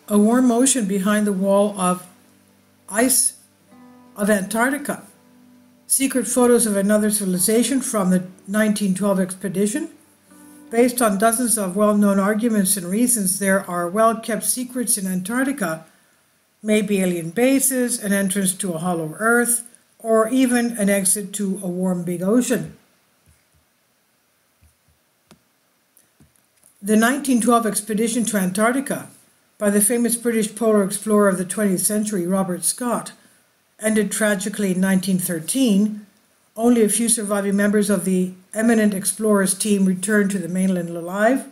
A warm ocean behind the wall of ice of Antarctica. Secret photos of another civilization from the 1912 expedition. Based on dozens of well-known arguments and reasons, there are well-kept secrets in Antarctica, maybe alien bases, an entrance to a hollow Earth, or even an exit to a warm big ocean. The 1912 expedition to Antarctica by the famous British polar explorer of the 20th century, Robert Scott, ended tragically in 1913. Only a few surviving members of the eminent explorers team returned to the mainland alive.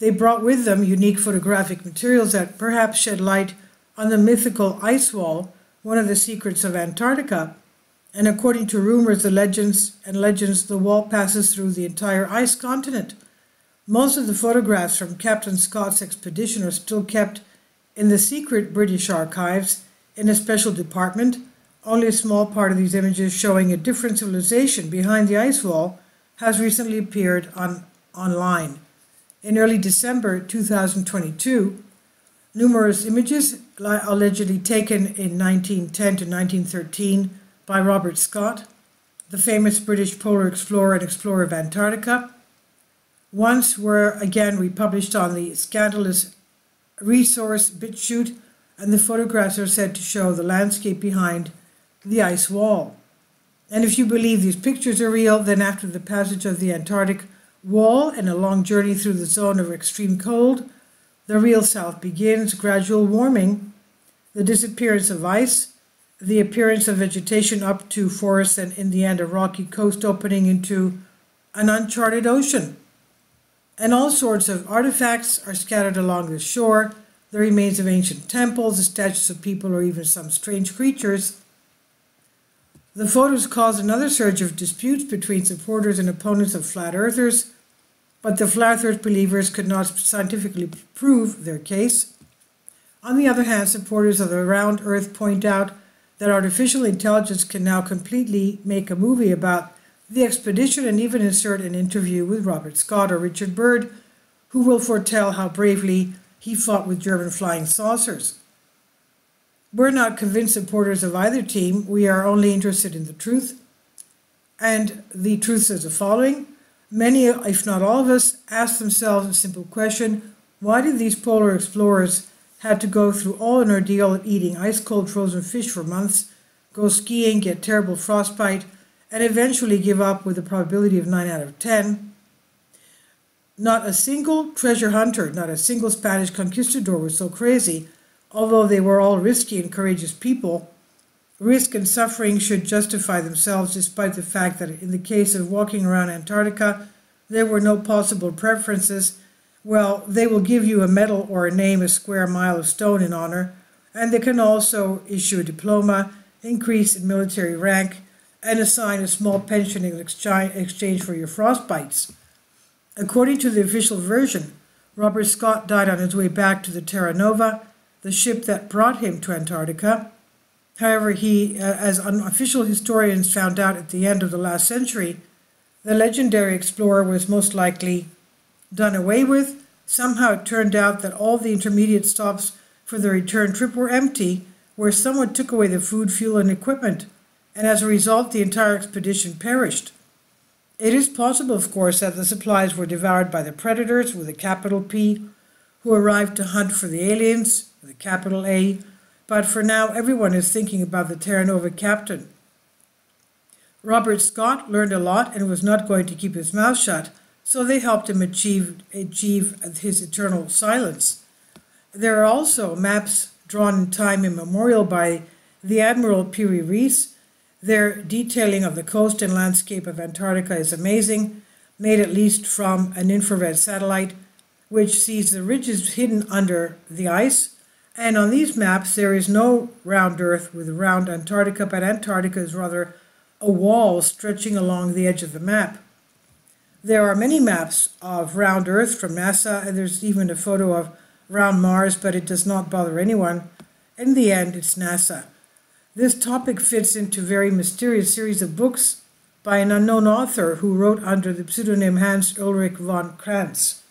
They brought with them unique photographic materials that perhaps shed light on the mythical ice wall, one of the secrets of Antarctica. And according to rumors, the legends, the wall passes through the entire ice continent. Most of the photographs from Captain Scott's expedition are still kept in the secret British archives in a special department. Only a small part of these images showing a different civilization behind the ice wall has recently appeared online. In early December 2022, numerous images allegedly taken in 1910 to 1913 by Robert Scott, the famous British polar explorer and explorer of Antarctica, once were again republished on the scandalous resource BitChute, and the photographs are said to show the landscape behind the ice wall. And if you believe these pictures are real, then after the passage of the Antarctic wall and a long journey through the zone of extreme cold, the real South begins: gradual warming, the disappearance of ice, the appearance of vegetation up to forests, and in the end a rocky coast opening into an uncharted ocean. And all sorts of artifacts are scattered along the shore, the remains of ancient temples, the statues of people, or even some strange creatures. The photos caused another surge of disputes between supporters and opponents of flat earthers, but the flat earth believers could not scientifically prove their case. On the other hand, supporters of the round earth point out that artificial intelligence can now completely make a movie about the expedition and even insert an interview with Robert Scott or Richard Byrd, who will foretell how bravely he fought with German flying saucers. We're not convinced supporters of either team. We are only interested in the truth. And the truth is the following. Many, if not all of us, ask themselves a simple question: why did these polar explorers have to go through all an ordeal of eating ice-cold frozen fish for months, go skiing, get terrible frostbite, and eventually give up with a probability of 9 out of 10? Not a single treasure hunter, not a single Spanish conquistador was so crazy, although they were all risky and courageous people. Risk and suffering should justify themselves, despite the fact that in the case of walking around Antarctica, there were no possible preferences. Well, they will give you a medal or a name a square mile of stone in honor, and they can also issue a diploma, increase in military rank, and assign a small pension in exchange for your frostbites. According to the official version, Robert Scott died on his way back to the Terra Nova, the ship that brought him to Antarctica. However, he, as unofficial historians found out at the end of the last century, the legendary explorer was most likely done away with. Somehow it turned out that all the intermediate stops for the return trip were empty, where someone took away the food, fuel, and equipment, and as a result the entire expedition perished. It is possible, of course, that the supplies were devoured by the predators, with a capital P, who arrived to hunt for the aliens, with a capital A, but for now everyone is thinking about the Terra Nova captain. Robert Scott learned a lot and was not going to keep his mouth shut, so they helped him achieve his eternal silence. There are also maps drawn in time immemorial by the Admiral Piri Reis. Their detailing of the coast and landscape of Antarctica is amazing, made at least from an infrared satellite, which sees the ridges hidden under the ice. And on these maps, there is no round Earth with a round Antarctica, but Antarctica is rather a wall stretching along the edge of the map. There are many maps of round Earth from NASA, and there's even a photo of round Mars, but it does not bother anyone. In the end, it's NASA. This topic fits into a very mysterious series of books by an unknown author who wrote under the pseudonym Hans Ulrich von Krantz.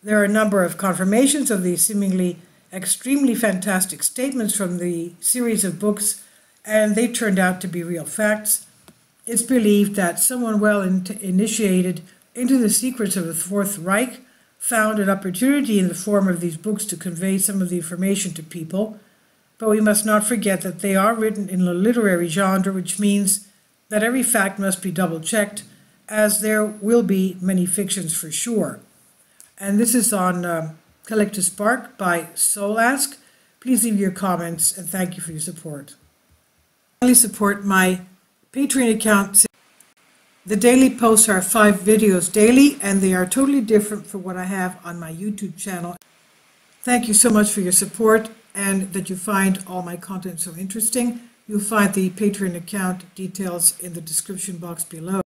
There are a number of confirmations of the seemingly extremely fantastic statements from the series of books, and they turned out to be real facts. It's believed that someone well initiated into the secrets of the Fourth Reich found an opportunity in the form of these books to convey some of the information to people, but we must not forget that they are written in a literary genre, which means that every fact must be double-checked, as there will be many fictions for sure. And this is on Collective Spark by Solask. Please leave your comments, and thank you for your support. Finally, support my Patreon account. The daily posts are 5 videos daily, and they are totally different from what I have on my YouTube channel. Thank you so much for your support and that you find all my content so interesting. You'll find the Patreon account details in the description box below.